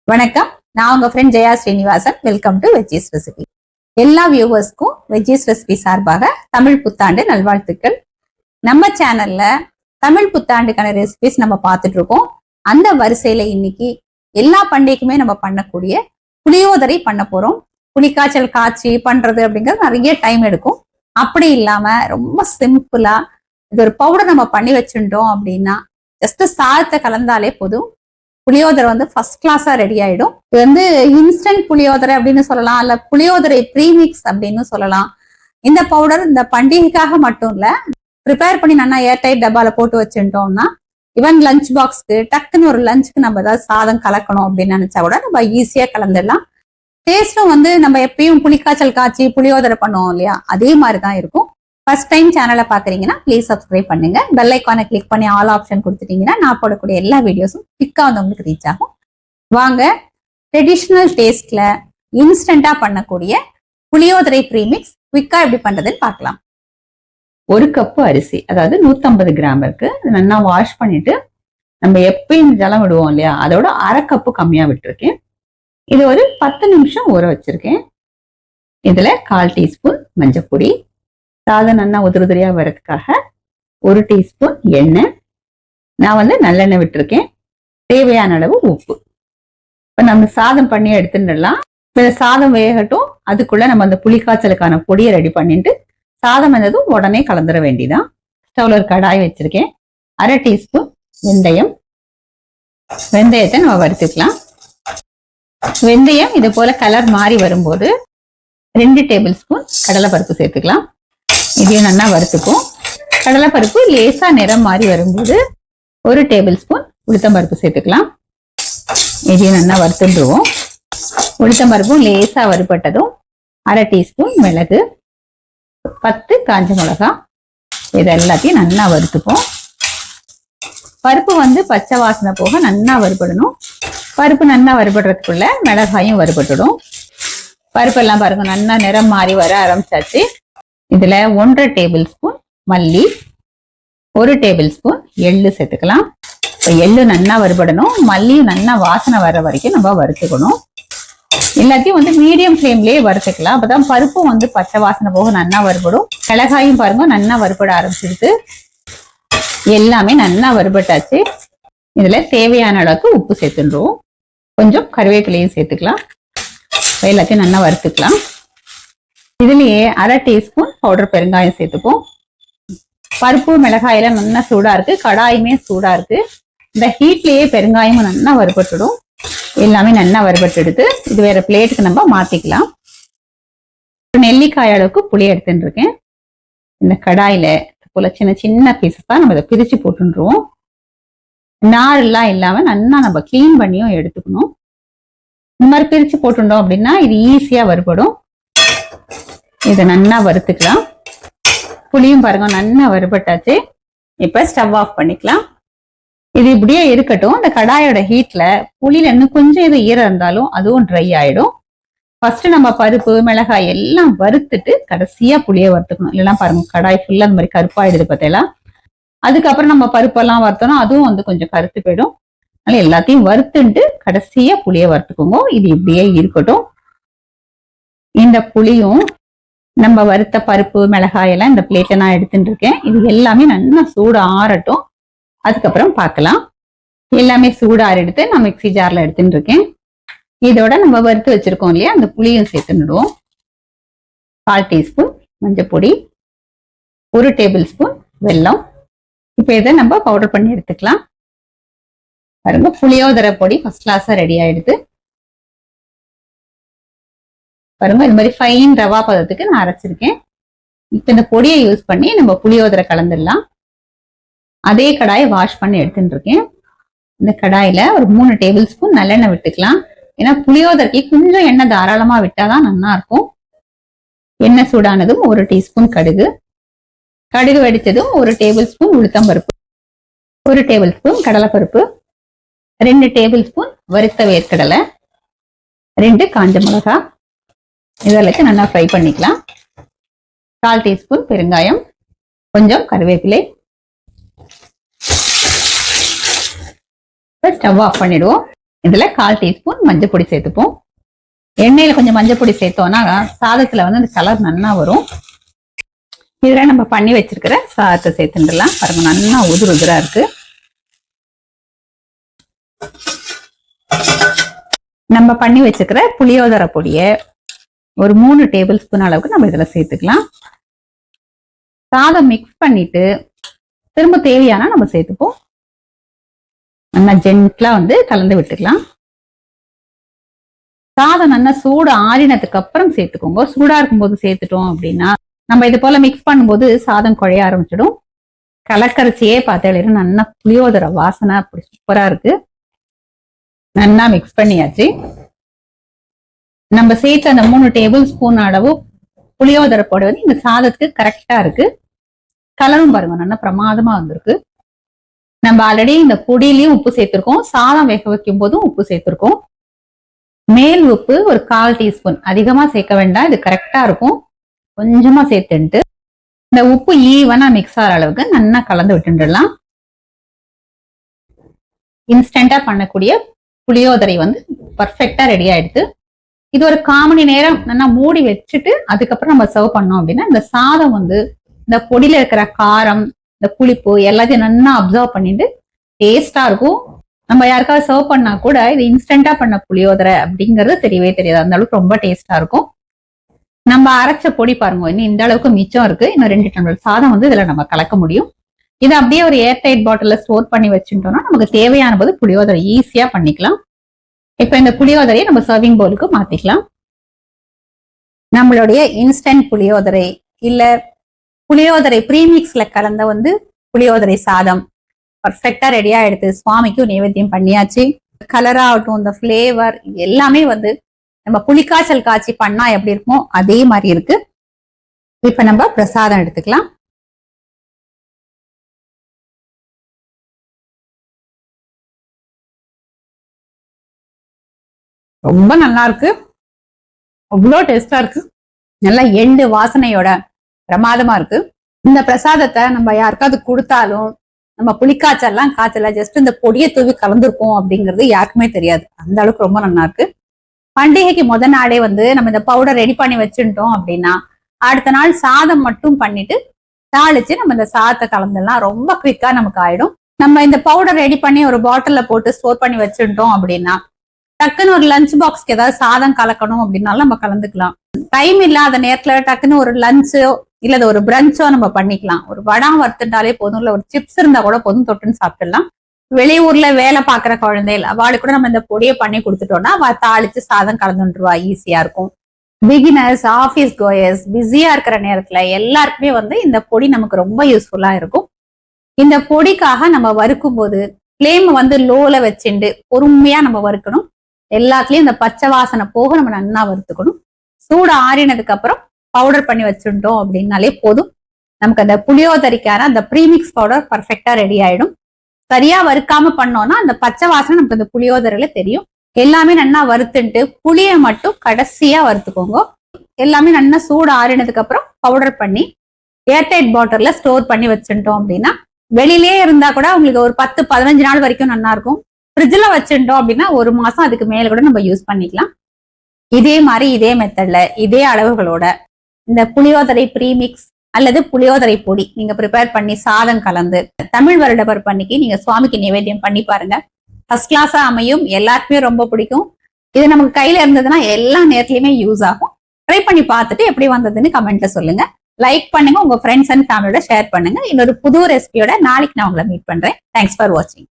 வணக்கம். நான் உங்க friend Jaya Srinivasan. Welcome to veggies recipe. எல்லா வியூவர்ஸ்க்கும் வெஜ்ஜீஸ் ரெசிபி சார்பாக தமிழ் புத்தாண்டு நல்வாழ்த்துக்கள். நம்ம சேனல்ல தமிழ் புத்தாண்டுக்கான ரெசிபிஸ் நம்ம பார்த்துட்டு இருக்கோம். அந்த வரிசையில இன்னைக்கு எல்லா பண்டிகைக்குமே நம்ம பண்ணக்கூடிய புளியோதரை பண்ண போறோம். புளிக்காய்ச்சல் காய்ச்சி பண்றது அப்படிங்கிறது நிறைய டைம் எடுக்கும். அப்படி இல்லாம ரொம்ப சிம்பிளா இது ஒரு பவுடர் நம்ம பண்ணி வச்சுட்டோம் அப்படின்னா ஜஸ்ட் சாதத்தை கலந்தாலே போதும், புளியோதரை வந்து ஃபர்ஸ்ட் கிளாஸா ரெடி ஆயிடும். இது வந்து இன்ஸ்டன்ட் புளியோதரை அப்படின்னு சொல்லலாம், இல்ல புளியோதரை ப்ரீமிக்ஸ் அப்படின்னு சொல்லலாம். இந்த பவுடர் இந்த பண்டிகைக்காக மட்டும் இல்ல, ப்ரிப்பேர் பண்ணி நல்லா ஏர்டைட் டப்பால போட்டு வச்சுட்டோம்னா ஈவன் லஞ்ச் பாக்ஸ்க்கு டக்குன்னு ஒரு லஞ்சுக்கு நம்ம ஏதாவது சாதம் கலக்கணும் அப்படின்னு நினைச்சா கூட நம்ம ஈஸியா கலந்துடலாம். டேஸ்டும் வந்து நம்ம எப்பயும் புளிக்காய்ச்சல் காய்ச்சி புளியோதரை பண்ணுவோம் இல்லையா, அதே மாதிரிதான் இருக்கும். ஃபர்ஸ்ட் டைம் சேனலை பாக்குறீங்கன்னா ப்ளீஸ் சப்ஸ்கிரைப் பண்ணுங்க. பெல் ஐக்கானை கிளிக் பண்ணி ஆல் ஆப்ஷன் கொடுத்துட்டீங்கன்னா நான் போடக்கூடிய எல்லா வீடியோஸும் குயிக்கா வந்து உங்களுக்கு ரீச் ஆகும். வாங்க ட்ரெடிஷ்னல் டேஸ்ட்ல இன்ஸ்டன்டா பண்ணக்கூடிய புளியோதரை ப்ரீமிக்ஸ் குயிக்கா எப்படி பண்றதுன்னு பார்க்கலாம். ஒரு கப்பு அரிசி, அதாவது 150 கிராம் இருக்கு. நல்லா வாஷ் பண்ணிட்டு நம்ம எப்பயும் ஜலம் விடுவோம் இல்லையா, அதோட அரை கப்பு கம்மியா விட்டுருக்கேன். இது ஒரு 10 நிமிஷம் ஊற வச்சிருக்கேன். இதுல 1/4 டீஸ்பூன் மஞ்சள் பொடி, சாதம் நல்லா உதிரியா வரதுக்காக 1 டீஸ்பூன் எண்ணெய், நான் வந்து நல்லெண்ணெய் விட்டுருக்கேன், தேவையான அளவு உப்பு. இப்ப நம்ம சாதம் பண்ணி எடுத்துடலாம். இப்ப சாதம் வேகட்டும், அதுக்குள்ள நம்ம அந்த புளிக்காய்ச்சலுக்கான பொடியை ரெடி பண்ணிட்டு சாதம் வந்ததும் உடனே கலந்துட வேண்டிதான். ஸ்டவ்ல ஒரு கடாய் வச்சிருக்கேன். 1/2 டீஸ்பூன் வெந்தயம், வெந்தயத்தை நம்ம வறுத்துக்கலாம். வெந்தயம் இது போல கலர் மாறி வரும்போது 2 டேபிள் ஸ்பூன் கடலைப்பருப்பு சேர்த்துக்கலாம். இதையும் நல்லா வறுத்துக்கும். கடலைப்பருப்பு லேசா நிறம் மாறி வரும்போது 1 டேபிள் ஸ்பூன் உளுத்தம்பருப்பு சேர்த்துக்கலாம். இதையும் நல்லா வறுத்துடுவோம். உளுத்தம்பருப்பும் லேசா வறுபட்டதும் 1/2 டீஸ்பூன் மிளகு, 10 காஞ்ச மிளகா, இது எல்லாத்தையும் நல்லா வறுத்துப்போம். பருப்பு வந்து பச்சை வாசனை போக நல்லா வறுபடணும். பருப்பு நல்லா வறுபடுறதுக்குள்ள மிளகாயும் வறுபட்டுடும். பருப்பு எல்லாம் பாருங்க நல்லா நிறம் மாறி வர ஆரம்பிச்சாச்சு. இதுல 1/2 டேபிள் ஸ்பூன் மல்லி, 1 டேபிள் ஸ்பூன் எள்ளு சேர்த்துக்கலாம். இப்போ எள்ளு நல்லா வறுபடணும், மல்லியும் நல்லா வாசனை வர வரைக்கும் நம்ம வறுத்துக்கணும். எல்லாத்தையும் வந்து மீடியம் ஃப்ளேம்லயே வறுத்துக்கலாம். அப்பதான் பருப்பும் வந்து பச்சை வாசனை போக நல்லா வறுபடும். மிளகாயும் பாருங்க நல்லா வறுபட ஆரம்பிச்சிருக்கு. எல்லாமே நல்லா வறுபட்டாச்சு. இதுல தேவையான அளவுக்கு உப்பு சேர்த்துடுவோம். கொஞ்சம் கருவேப்பிலையும் சேர்த்துக்கலாம். எல்லாத்தையும் நல்லா வறுத்துக்கலாம். இதுலயே 1/2 டீஸ்பூன் பவுடர் பெருங்காயம் சேர்த்துப்போம். பருப்பு மிளகாயெல்லாம் நல்லா சூடா இருக்கு, கடாயுமே சூடா இருக்கு. இந்த ஹீட்லயே பெருங்காயமும் நல்லா வறுபட்டுடும். எல்லாமே நல்லா வறுபட்டு எடுத்து இது வேற பிளேட்டுக்கு நம்ம மாத்திக்கலாம். நெல்லிக்காய் அளவுக்கு புளி எடுத்துட்டு இருக்கேன். இந்த கடாயில போல சின்ன சின்ன பீசஸ் தான் நம்ம இதை பிரிச்சு போட்டுருவோம். நாரெல்லாம் இல்லாம நல்லா நம்ம கிளீன் பண்ணியும் எடுத்துக்கணும். இந்த மாதிரி பிரிச்சு போட்டுட்டோம் அப்படின்னா இது ஈஸியா வறுபடும். இதை நல்லா வறுத்துக்கலாம். புளியும் பாருங்க நல்லா வறுபட்டாச்சு. இப்ப ஸ்டவ் ஆஃப் பண்ணிக்கலாம். இது இப்படியே இருக்கட்டும். இந்த கடாயோட ஹீட்ல புளியில இன்னும் கொஞ்சம் இது ஈரம் இருந்தாலும் அதுவும் ட்ரை ஆயிடும். ஃபர்ஸ்ட் நம்ம பருப்பு மிளகாய் எல்லாம் வறுத்துட்டு கடைசியா புளியை வறுத்துக்கணும். இல்லைன்னா பாருங்க கடாய் ஃபுல்லா அந்த மாதிரி கருப்பாயிடுது பார்த்தீங்களா. அதுக்கப்புறம் நம்ம பருப்பெல்லாம் வறுத்தோம்னா அதுவும் வந்து கொஞ்சம் கருத்து போயிடும். அதனால எல்லாத்தையும் வறுத்துட்டு கடைசியா புளியை வறுத்துக்கோங்க. இது இப்படியே இருக்கட்டும். இந்த புளியும் நம்ம வறுத்த பருப்பு மிளகாய் எல்லாம் இந்த பிளேட்ல நான் எடுத்துட்டு இருக்கேன். இது எல்லாமே நல்லா சூடு ஆறட்டும், அதுக்கப்புறம் பார்க்கலாம். எல்லாமே சூடாறு எடுத்து நான் மிக்ஸி ஜார்ல எடுத்துட்டு இருக்கேன். இதோட நம்ம வறுத்து வச்சிருக்கோம் இல்லையா, அந்த புளியும் சேர்த்துடுவோம். 1/4 டீஸ்பூன் மஞ்சள் பொடி, 1 டேபிள் ஸ்பூன் வெல்லம். இப்ப இதை நம்ம பவுடர் பண்ணி எடுத்துக்கலாம். பாருங்க புளியோதரை பொடி ஃபர்ஸ்ட் கிளாஸா ரெடி ஆயிடுது. பாருங்க இந்த மாதிரி ஃபைன் ரவா பதத்துக்கு நான் அரைச்சிருக்கேன். இப்ப இந்த பொடியை யூஸ் பண்ணி நம்ம புளியோதரை கலந்துடலாம். அதே கடாயை வாஷ் பண்ணி எடுத்துட்டு இருக்கேன். இந்த கடாயில ஒரு 3 டேபிள் ஸ்பூன் நல்லெண்ணெய் விட்டுக்கலாம். ஏன்னா புளியோதரைக்கு கொஞ்சம் எண்ணெய் தாராளமா விட்டாதான் நல்லா இருக்கும். எண்ணெய் சூடானதும் 1 டீஸ்பூன் கடுகு, கடுகு வெடிச்சதும் 1 டேபிள் ஸ்பூன் உளுத்தம்பருப்பு, 1 டேபிள் ஸ்பூன் கடலைப்பருப்பு, 2 டேபிள் ஸ்பூன் வறுத்த வேர்க்கடலை, 2 காஞ்ச மிளகா, இதெல்லாம் நல்லா ஃப்ரை பண்ணிக்கலாம். 1/4 டீஸ்பூன் பெருங்காயம், கொஞ்சம் கருவேப்பிலை. ஸ்டவ் ஆஃப் பண்ணிடுவோம். இதுல 1/4 டீஸ்பூன் மஞ்சள் பொடி சேர்த்துப்போம். எண்ணெயில கொஞ்சம் மஞ்சள் பொடி சேர்த்தோம்னா சாதத்துல வந்து அந்த கலர் நல்லா வரும். இதுல நம்ம பண்ணி வச்சிருக்கிற சாதத்தை சேர்த்துடலாம். பாருங்க நல்லா உதிர் உதிரா இருக்கு. நம்ம பண்ணி வச்சுக்கிற புளியோதரை பொடிய ஒரு 3 டேபிள் ஸ்பூன் அளவுக்கு நம்ம இதுல சேர்த்துக்கலாம். சாதம் மிக்ஸ் பண்ணிட்டு திரும்ப தேவையானா நம்ம சேர்த்துப்போம். நல்லா ஜென்ட்லா வந்து கலந்து விட்டுக்கலாம். சாதம் நல்லா சூடு ஆறினதுக்கு அப்புறம் சேர்த்துக்கோங்க. சூடா இருக்கும்போது சேர்த்துட்டோம் அப்படின்னா நம்ம இது போல மிக்ஸ் பண்ணும்போது சாதம் குழைய ஆரம்பிச்சிடும். கலக்கரிசியே பார்த்தேன் நல்லா புளியோதரை வாசனை அப்படி சூப்பரா இருக்கு. நல்லா மிக்ஸ் பண்ணியாச்சு. நம்ம சேர்த்து அந்த 3 டேபிள் ஸ்பூன் அளவு புளியோதரை பொடி வந்து இந்த சாதத்துக்கு கரெக்டா இருக்கு. கலரும் பாருங்க நல்லா பிரமாதமா வந்திருக்கு. நம்ம ஆல்ரெடி இந்த பொடியிலையும் உப்பு சேர்த்திருக்கோம். சாதம் வேக வைக்கும் போதும் உப்பு சேர்த்திருக்கோம். மேல் உப்பு ஒரு 1/4 டீஸ்பூன், அதிகமா சேர்க்க வேண்டாம், இது கரெக்டா இருக்கும். கொஞ்சமா சேர்த்துட்டு இந்த உப்பு ஈவனா மிக்ஸ் ஆகிற அளவுக்கு நல்லா கலந்து விட்டுடலாம். இன்ஸ்டன்டா பண்ணக்கூடிய புளியோதரை வந்து பர்ஃபெக்டா ரெடி ஆயிடுது. இது ஒரு 1/4 மணி நேரம் நல்லா மூடி வச்சுட்டு அதுக்கப்புறம் நம்ம சர்வ் பண்ணோம் அப்படின்னா இந்த சாதம் வந்து இந்த பொடியில இருக்கிற காரம், இந்த புளிப்பு எல்லாத்தையும் நல்லா அப்சர்வ் பண்ணிட்டு டேஸ்டா இருக்கும். நம்ம யாருக்காவது சர்வ் பண்ணா கூட இது இன்ஸ்டன்டா பண்ண புளியோதரை அப்படிங்கிறது தெரியவே தெரியாது. அந்த அளவுக்கு ரொம்ப டேஸ்டா இருக்கும். நம்ம அரைச்ச பொடி பாருங்க, இன்னும் இந்த அளவுக்கு மிச்சம் இருக்கு. இன்னும் 2 டம்ளர் சாதம் வந்து இதுல நம்ம கலக்க முடியும். இதை அப்படியே ஒரு ஏர்டைட் பாட்டில ஸ்டோர் பண்ணி வச்சுட்டோம்னா நமக்கு தேவையான போது புளியோதரை ஈஸியா பண்ணிக்கலாம். இப்ப இந்த புளியோதரையை நம்ம சர்விங் பவுலுக்கு மாத்திக்கலாம். நம்மளுடைய இன்ஸ்டன்ட் புளியோதரை இல்ல புளியோதரை ப்ரீமிக்ஸ்ல கலந்த வந்து புளியோதரை சாதம் பர்ஃபெக்டா ரெடியா எடுத்து சுவாமிக்கும் நைவேத்தியம் பண்ணியாச்சு. கலரா ஆகட்டும், இந்த பிளேவர் எல்லாமே வந்து நம்ம புளிக்காய்ச்சல் காய்ச்சி பண்ணா எப்படி இருக்குமோ அதே மாதிரி இருக்கு. இப்ப நம்ம பிரசாதம் எடுத்துக்கலாம். ரொம்ப நல்லா இருக்கு. அவ்வளோ டேஸ்டா இருக்கு. நல்லா எண்டு வாசனையோட பிரமாதமா இருக்கு. இந்த பிரசாதத்தை நம்ம யாருக்காவது கொடுத்தாலும் நம்ம புளிக்காய்ச்சல்லாம் காய்ச்சல ஜஸ்ட் இந்த பொடியை தூவி கலந்துருக்கோம் அப்படிங்கிறது யாருக்குமே தெரியாது. அந்த அளவுக்கு ரொம்ப நல்லா இருக்கு. பண்டிகைக்கு முத நாளே வந்து நம்ம இந்த பவுடர் ரெடி பண்ணி வச்சுட்டோம் அப்படின்னா அடுத்த நாள் சாதம் மட்டும் பண்ணிட்டு தாளிச்சு நம்ம இந்த சாதத்தை கலந்துடலாம். ரொம்ப குவிக்கா நமக்கு ஆயிடும். நம்ம இந்த பவுடர் ரெடி பண்ணி ஒரு பாட்டில்ல போட்டு ஸ்டோர் பண்ணி வச்சுட்டோம் அப்படின்னா டக்குன்னு ஒரு லஞ்ச் பாக்ஸ்க்கு ஏதாவது சாதம் கலக்கணும் அப்படின்னாலும் நம்ம கலந்துக்கலாம். டைம் இல்லாத நேரத்துல டக்குன்னு ஒரு லஞ்சோ இல்ல ஒரு பிரஞ்சோ நம்ம பண்ணிக்கலாம். ஒரு வடம் வறுத்துட்டாலே போதும், இல்ல ஒரு சிப்ஸ் இருந்தா கூட போதும், தொட்டுன்னு சாப்பிட்டுடலாம். வெளியூர்ல வேலை பாக்குற குழந்தைகள் அவளுக்கு கூட நம்ம இந்த பொடியை பண்ணி கொடுத்துட்டோம்னா அவ தாளிச்சு சாதம் கலந்துருவா. ஈஸியா இருக்கும். பிகினர்ஸ், ஆபீஸ் கோயர்ஸ், பிஸியா இருக்கிற நேரத்துல எல்லாருக்குமே வந்து இந்த பொடி நமக்கு ரொம்ப யூஸ்ஃபுல்லா இருக்கும். இந்த பொடிக்காக நம்ம வறுக்கும் போது ஃப்ளேம் வந்து லோல வச்சுட்டு பொறுமையா நம்ம வறுக்கணும். எல்லாத்துலயும் இந்த பச்சை வாசனை போக நம்ம நல்லா வறுத்துக்கணும். சூடு ஆறினதுக்கு அப்புறம் பவுடர் பண்ணி வச்சுட்டோம் அப்படின்னாலே போதும். நமக்கு அந்த புளியோதரைக்கான அந்த ப்ரீமிக்ஸ் பவுடர் பர்ஃபெக்டா ரெடி ஆயிடும். சரியா வறுக்காம பண்ணோம்னா அந்த பச்சை வாசனை நமக்கு அந்த புளியோதரையில தெரியும். எல்லாமே நல்லா வறுத்துட்டு புளியை மட்டும் கடைசியா வறுத்துக்கோங்க. எல்லாமே நல்லா சூடு ஆறினதுக்கு அப்புறம் பவுடர் பண்ணி ஏர்டைட் பாட்டில்ல ஸ்டோர் பண்ணி வச்சுட்டோம் அப்படின்னா வெளியிலேயே இருந்தா கூட உங்களுக்கு ஒரு 10-15 நாள் வரைக்கும் நல்லா இருக்கும். ஃப்ரிட்ஜ்ல வச்சுட்டோம் அப்படின்னா 1 மாசம் அதுக்கு மேல கூட நம்ம யூஸ் பண்ணிக்கலாம். இதே மாதிரி இதே மெத்தட்ல இதே அளவுகளோட இந்த புளியோதரை ப்ரீமிக்ஸ் அல்லது புளியோதரை பொடி நீங்க ப்ரிப்பேர் பண்ணி சாதம் கலந்து தமிழ் வருட பருப்பன்னைக்கு நீங்க சுவாமிக்கு நிவேத்தியம் பண்ணி பாருங்க. ஃபர்ஸ்ட் கிளாஸா அமையும். எல்லாருக்குமே ரொம்ப பிடிக்கும். இது நமக்கு கையில இருந்ததுன்னா எல்லா நேரத்துலயுமே யூஸ் ஆகும். ட்ரை பண்ணி பார்த்துட்டு எப்படி வந்ததுன்னு கமெண்ட்ல சொல்லுங்க. லைக் பண்ணுங்க. உங்க ஃப்ரெண்ட்ஸ் அண்ட் ஃபேமிலியோட ஷேர் பண்ணுங்க. இன்னொரு புது ரெசிபியோட நாளைக்கு நான் உங்களை மீட் பண்றேன். தேங்க்ஸ் ஃபார் வாட்சிங்.